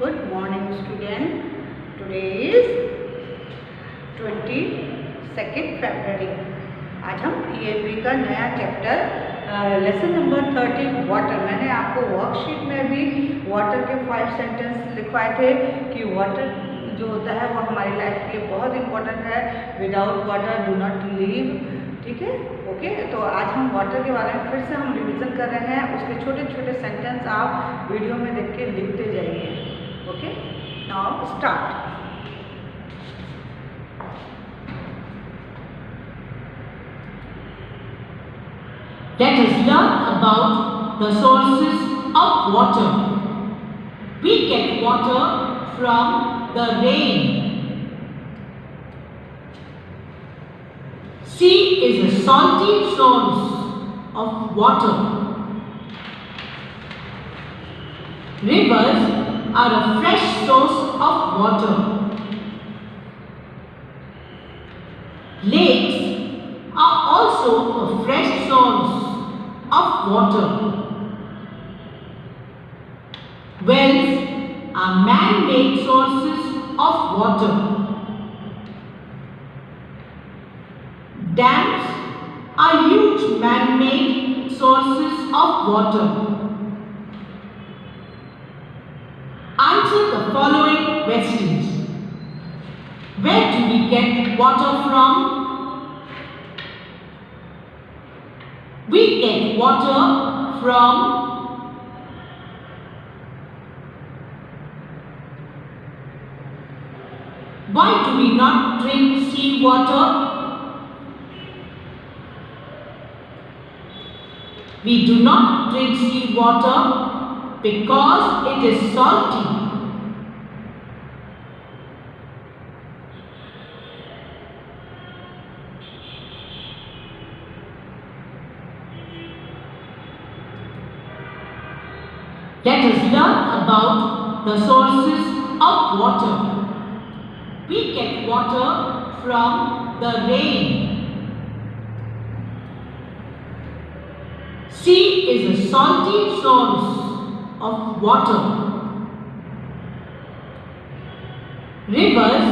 Good morning student. Today is 22nd February. आज हम ENV का नया चैप्टर लेसन नंबर 13 वाटर। मैंने आपको वर्कशीट में भी वाटर के 5 सेंटेंस लिखवाए थे कि वाटर जो होता है वो हमारी लाइफ के लिए बहुत इम्पोर्टेंट है। Without water do not live. ठीक है, ओके। तो आज हम वाटर के बारे में फिर से हम रिवीजन कर रहे हैं। उसके छोटे छोटे सेंटेंस आप वीडियो में देख के लिखते जाइए। Okay, now start. Let us learn about the sources of water. We get water from the rain. Sea is a salty source of water. Rivers are a fresh source of water. Lakes are also a fresh source of water. Wells are man-made sources of water. Dams are huge man-made sources of water. Answer the following questions. Where do we get water from? We get water from Why do we not drink seawater? We do not drink seawater because it is salty. Let us learn about the sources of water. We get water from the rain. Sea is a salty source of water. Rivers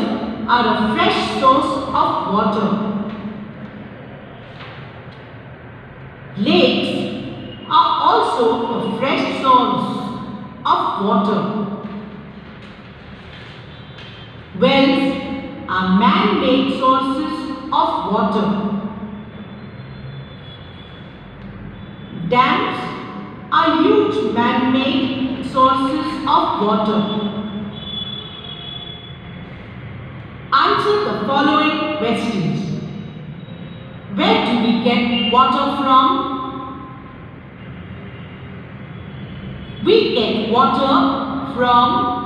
are a fresh source of water. Lakes are also a fresh source of water. Wells are man-made sources of water. Dams are huge man-made sources of water. Answer the following questions. Where do we get water from? We get water from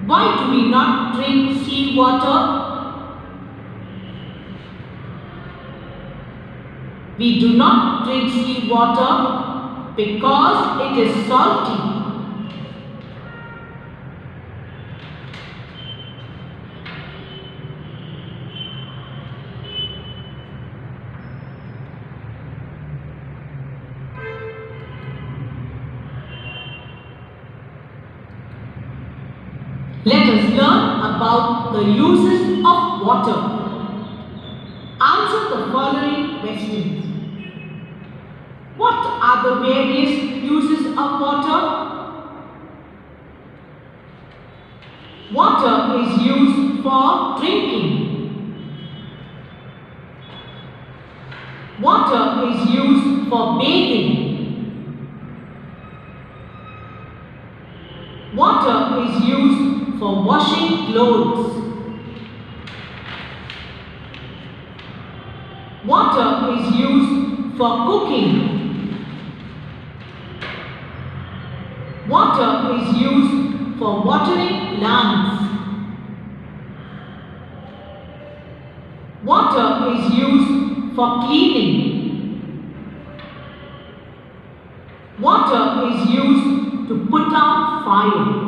Why do we not drink seawater? We do not drink seawater because it is salty. Let us learn about the uses of water. Answer the following questions. What are the various uses of water? Water is used for drinking. Water is used for bathing. Water is used for washing clothes. Water is used for cooking. Water is used for watering plants. Water is used for cleaning. Water is used to put out fire.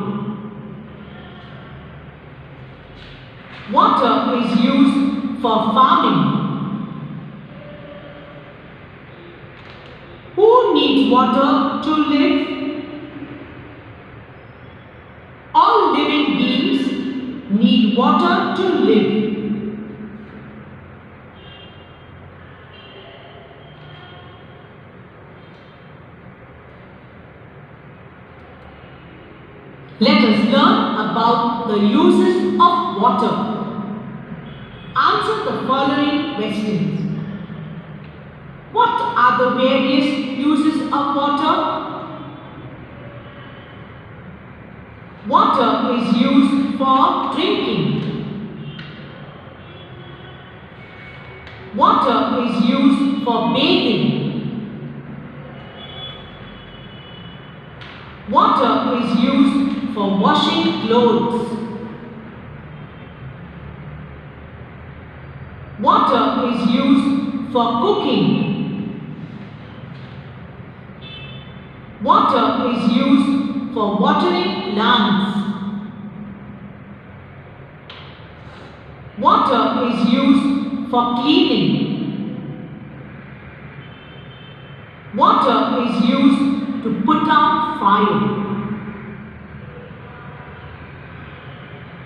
Water is used for farming. Who needs water to live? All living beings need water to live. Let us learn about the uses of water. Answer the following questions. What are the various uses of water? Water is used for drinking. Water is used for bathing. Water is used for washing clothes. Water is used for cooking. Water is used for watering plants. Water is used for cleaning. Water is used to put out fire.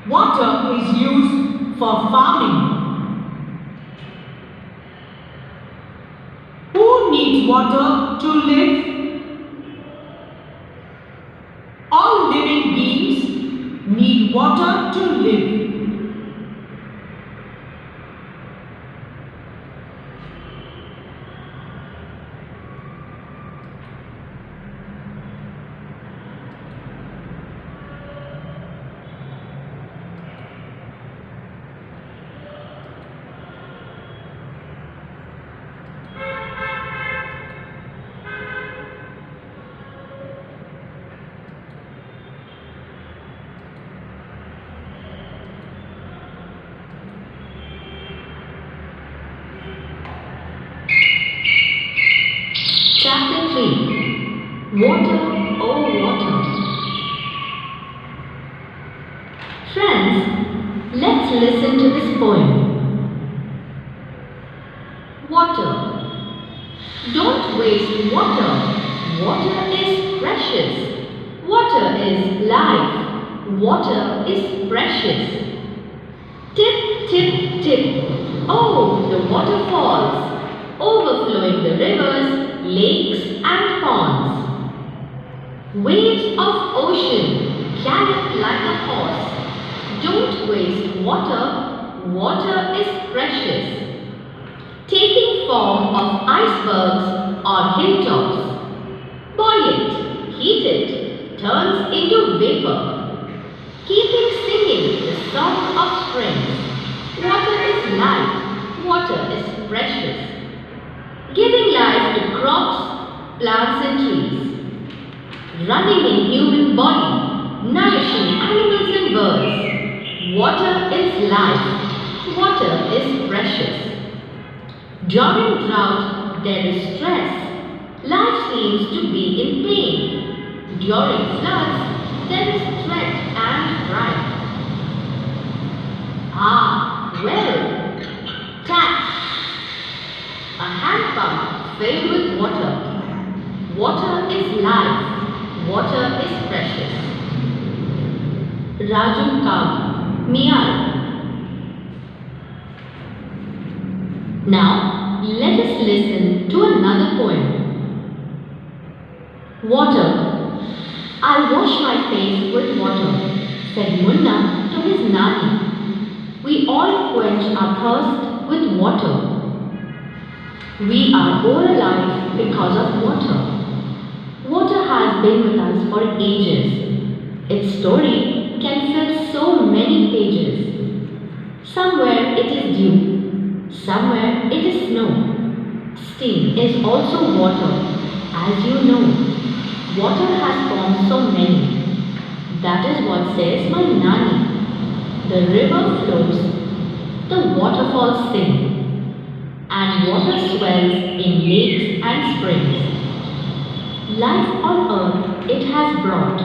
Water is used for farming. Who needs water to live? All living beings need water to live. Chapter 3. Water, oh water. Friends, let's listen to this poem. Water. Don't waste water. Water is precious. Water is life. Water is precious. Tip, tip, tip. Oh, the waterfalls, overflowing the rivers, lakes and ponds. Waves of ocean gallop like a horse. Don't waste water. Water is precious. Taking form of icebergs or hilltops. Boil it, heat it, turns into vapor. Keeping singing the song of springs. Water is life. Water is precious. Giving life to crops, plants and trees. Running in human body, nourishing animals and birds. Water is life. Water is precious. During drought, there is stress. Life seems to be in pain. During floods, there is threat and fright. Ah, well, tap. A hand pump filled with water. Water is life. Water is precious. Raju Kavi, Meow. Now, let us listen to another poem. Water. I'll wash my face with water, said Munna to his Nani. We all quench our thirst with water. We are all alive because of water. Water has been with us for ages. Its story can fill so many pages. Somewhere it is dew, somewhere it is snow. Steam is also water, as you know. Water has formed so many. That is what says my Nani. The river flows, the waterfalls sing, and water swells in lakes and springs. Life on earth it has brought.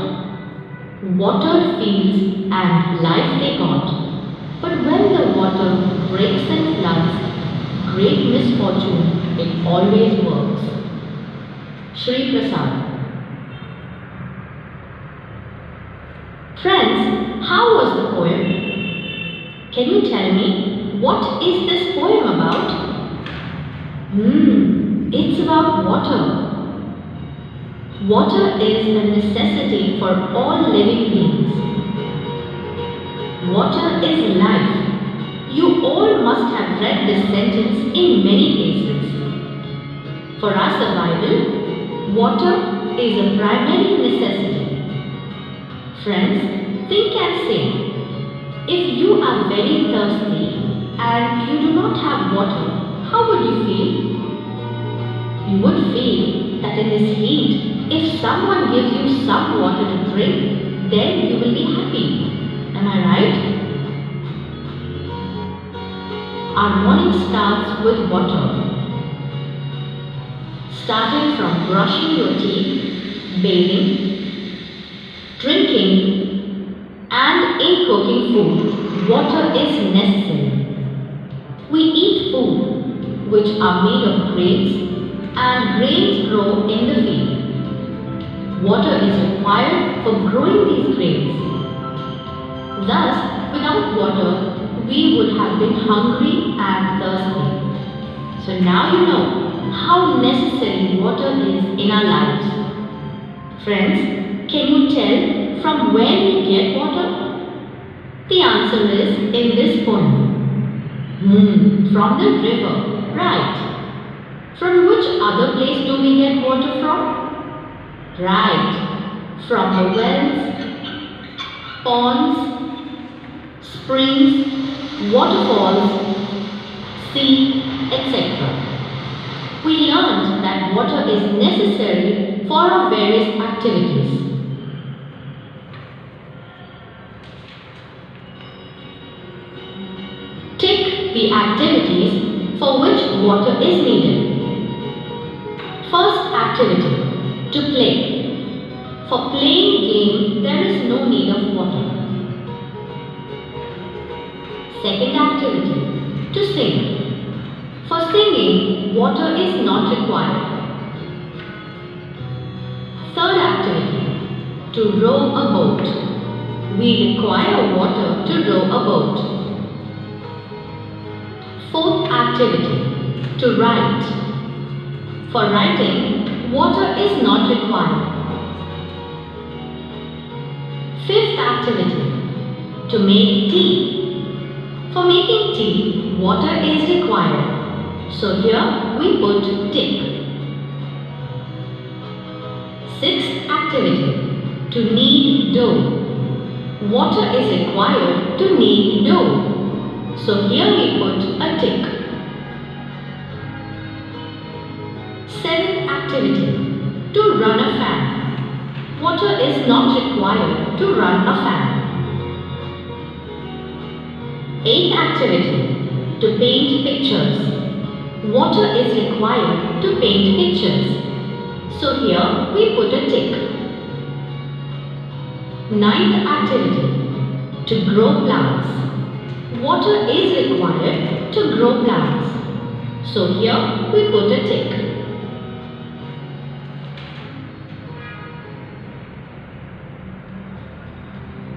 Water fields and life they got. But when the water breaks and floods, great misfortune it always works. Shri Prasad. Friends, how was the poem? Can you tell me what is this poem about? It's about water. Water is a necessity for all living beings. Water is life. You all must have read this sentence in many places. For our survival, water is a primary necessity. Friends, think and say, if you are very thirsty and you do not have water, how would you feel? You would feel that in this heat, if someone gives you some water to drink, then you will be happy. Am I right? Our morning starts with water. Starting from brushing your teeth, bathing, drinking, and in cooking food, water is necessary. We eat food which are made of grains, and grains grow in the field. Water is required for growing these grains. Thus, without water, we would have been hungry and thirsty. So now you know how necessary water is in our lives. Friends, can you tell from where we get water? The answer is in this poem. From the river, right. From which other place do we get water from? Right, from the wells, ponds, springs, waterfalls, sea, etc. We learned that water is necessary for our various activities. Tick the activities for which water is needed. First activity, to play. For playing game, there is no need of water. Second activity, to sing. For singing, water is not required. Third activity, to row a boat. We require water to row a boat. Fourth activity, to write. For writing, water is not required. Fifth activity, to make tea. For making tea, water is required. So here we put tick. Sixth activity, to knead dough. Water is required to knead dough. So here we put a tick. Seventh activity, to run a fan. Water is not required to run a fan. Eighth activity, to paint pictures. Water is required to paint pictures. So here we put a tick. Ninth activity, to grow plants. Water is required to grow plants. So here we put a tick.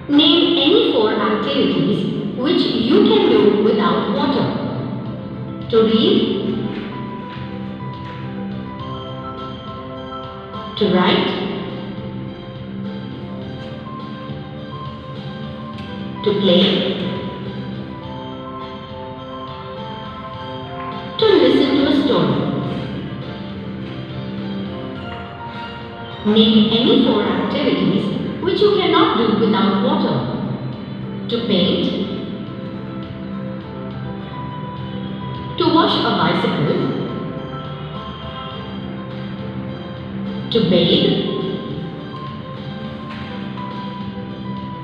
Name any 4 activities which you can do without water. To read, to write, to play, to listen to a story. Name any 4 activities which you cannot do without water. To paint, to wash a bicycle, to bathe,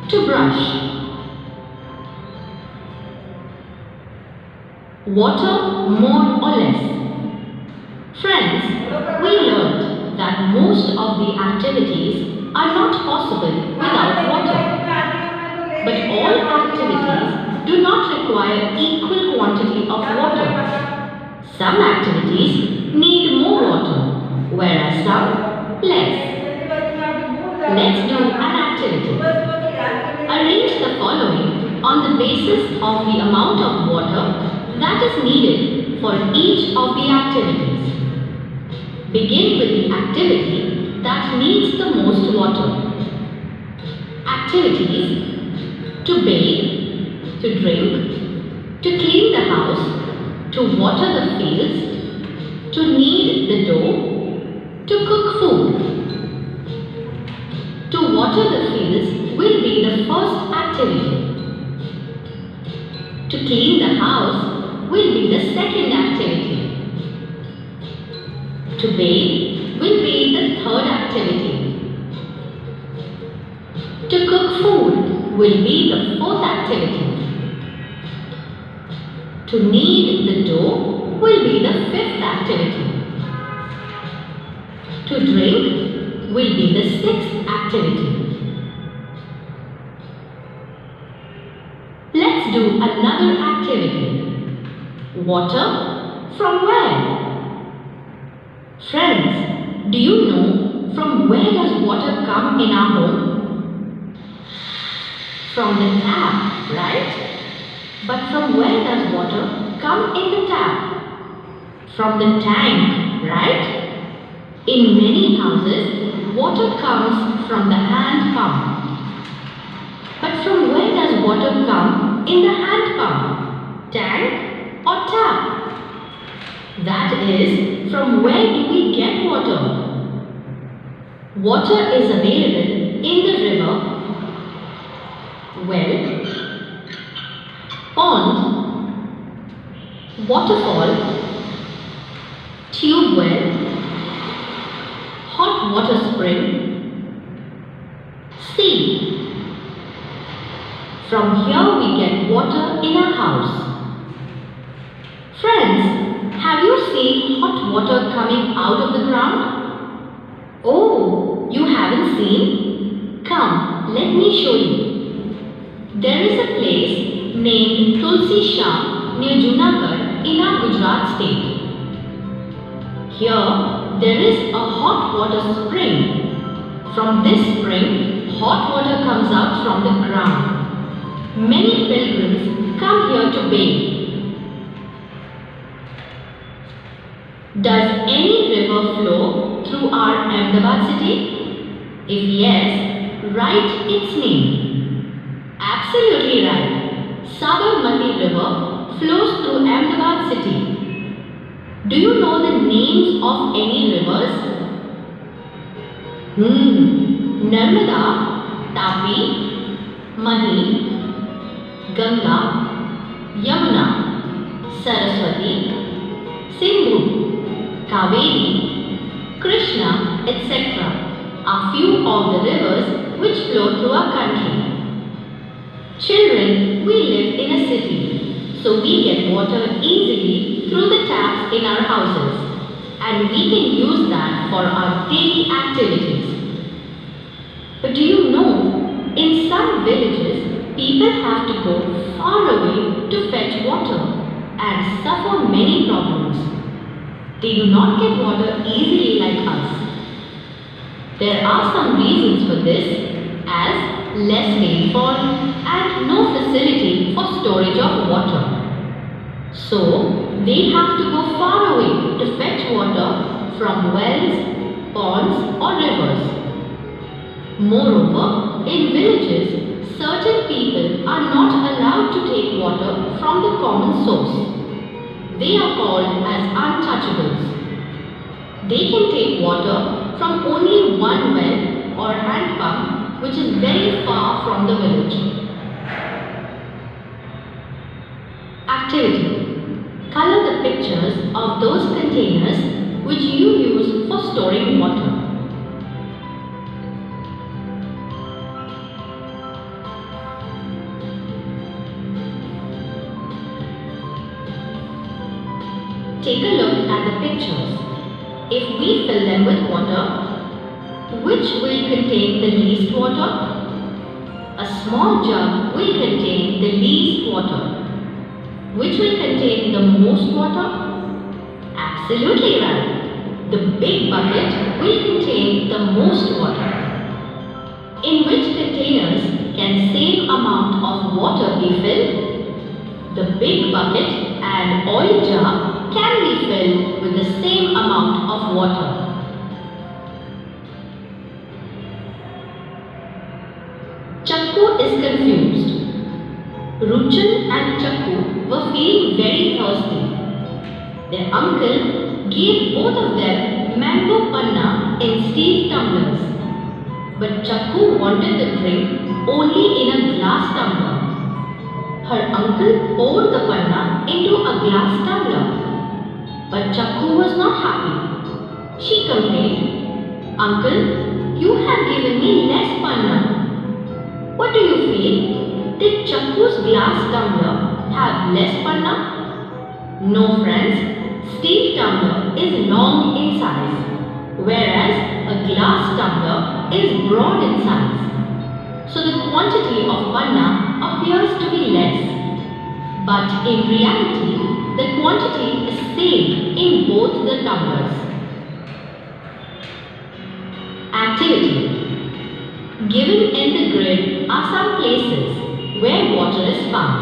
to brush. Water more or less. Friends, we learned that most of the activities are not possible without water. But all activities do not require equal quantity of water. Some activities need more water, whereas some? Less. Let's do an activity. Arrange the following on the basis of the amount of water that is needed for each of the activities. Begin with the activity that needs the most water. Activities: to bathe, to drink, to clean the house, to water the fields, to knead the dough, to cook food. To water the fields will be the first activity. To clean the house will be the second activity. To bathe will be the third activity. To cook food will be the fourth activity. To knead the dough will be the fifth activity. To drink will be the sixth activity. Let's do another activity. Water from where? Friends, do you know from where does water come in our home? From the tap, right? But from where does water come in the tap? From the tank, right? In many houses, water comes from the hand pump. But from where does water come in the hand pump? Tank or tap? That is, from where do we get water? Water is available in the river, well, pond, waterfall, tube well, hot water spring, sea. From here we get water in our house. Friends, have you seen hot water coming out of the ground? Oh, you haven't seen? Come, let me show you. There is a place named Tulsi Shah near Junagadh in our Gujarat state. Here, there is a hot water spring. From this spring, hot water comes out from the ground. Many pilgrims come here to bathe. Does any river flow through our Ahmedabad city? If yes, write its name. Absolutely right. Sabarmati River flows through Ahmedabad city. Do you know the names of any rivers? Narmada, Tapi, Mahi, Ganga, Yamuna, Saraswati, Sindhu, Kaveri, Krishna, etc. are few of the rivers which flow through our country. Children, we live in a city, so we get water easily through the taps in our houses, and we can use that for our daily activities. But do you know, in some villages, people have to go far away to fetch water and suffer many problems. They do not get water easily like us. There are some reasons for this, as less rainfall and no facility for storage of water. So, they have to go far away to fetch water from wells, ponds or rivers. Moreover, in villages, certain people are not allowed to take water from the common source. They are called as untouchables. They can take water from only one well or hand pump which is very far from the village. Activity. Color the pictures of those containers which you use for storing water. Take a look at the pictures. If we fill them with water, which will contain the least water? A small jug will contain the least water. Which will contain the most water? Absolutely right. The big bucket will contain the most water. In which containers can same amount of water be filled? The big bucket and oil jar can be filled with the same amount of water. Chakku is confused. Ruchan and Chakku were feeling very thirsty. Their uncle gave both of them mango panna in steel tumblers. But Chakku wanted the drink only in a glass tumbler. Her uncle poured the panna into a glass tumbler. But Chakku was not happy. She complained, "Uncle, you have given me less panna. What do you feel? Did Chakku's glass tumbler have less panna?" No, friends. Steel tumbler is long in size, whereas a glass tumbler is broad in size. So the quantity of panna appears to be less. But in reality, the quantity is same in both the tumblers. Activity. Given in the grid are some places where water is found.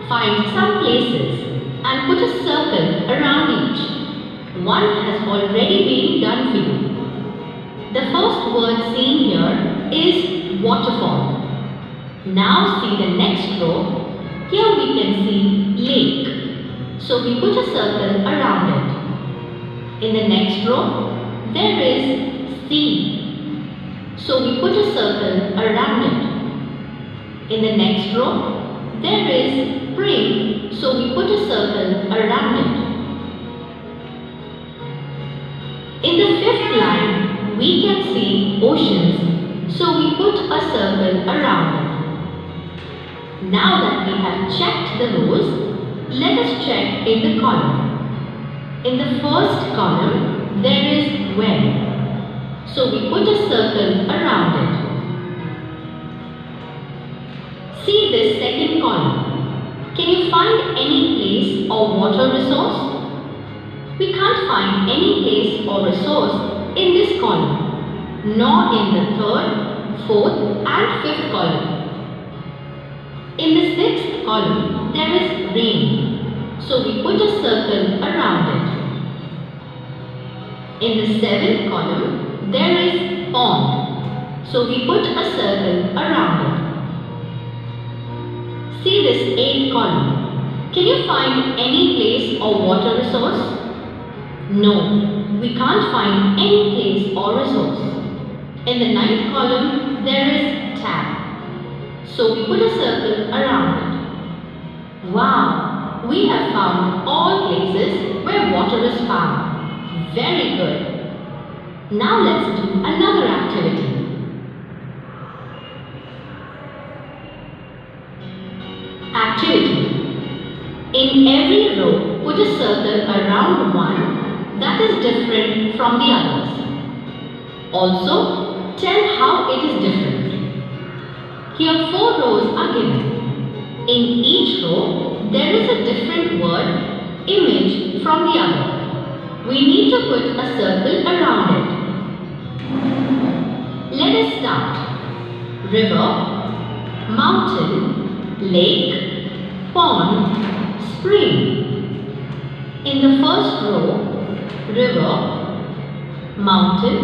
Find some places and put a circle around each. One has already been done for you. The first word seen here is waterfall. Now see the next row. Here we can see lake. So we put a circle around it. In the next row, there is sea. So we put a circle around it. In the next row, there is spring. So we put a circle around it. In the fifth line, we can see oceans. So we put a circle around it. Now that we have checked the rows, let us check in the column. In the first column, there is when. So we put a circle around it. See this second column. Can you find any place or water resource? We can't find any place or resource in this column, nor in the third, fourth and fifth column. In the sixth column, there is rain, so we put a circle around it. In the seventh column, there is pond, so we put a circle around it. See this eighth column. Can you find any place or water resource? No, we can't find any place or resource. In the ninth column, there is tap. So we put a circle around it. Wow! We have found all places where water is found. Very good. Now let's do another activity. Activity. In every row, put a circle around one that is different from the others. Also, tell how it is different. Here 4 rows are given. In each row, there is a different word, image from the other. We need to put a circle around it. Let us start. River, mountain, lake, pond, spring. In the first row, river, mountain,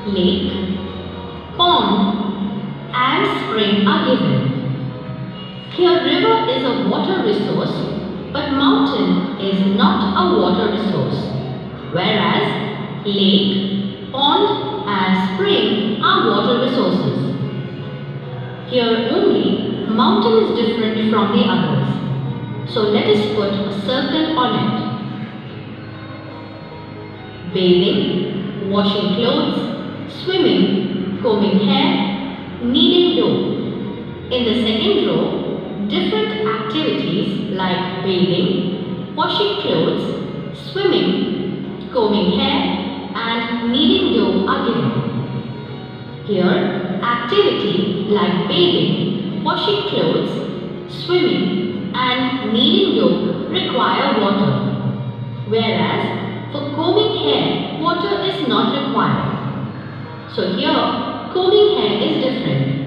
lake, pond and spring are given. Here river is a water resource, but mountain is not a water resource, whereas lake, pond and spring are water resources. Here only mountain is different from the others, so let us put a circle on it. Bathing, washing clothes, swimming, combing hair, kneading dough. In the second row, different activities like bathing, washing clothes, swimming, combing hair and kneading dough are given. Here, activity like bathing, washing clothes, swimming and kneading dough require water, whereas For combing hair, water is not required. So here, combing hair is different.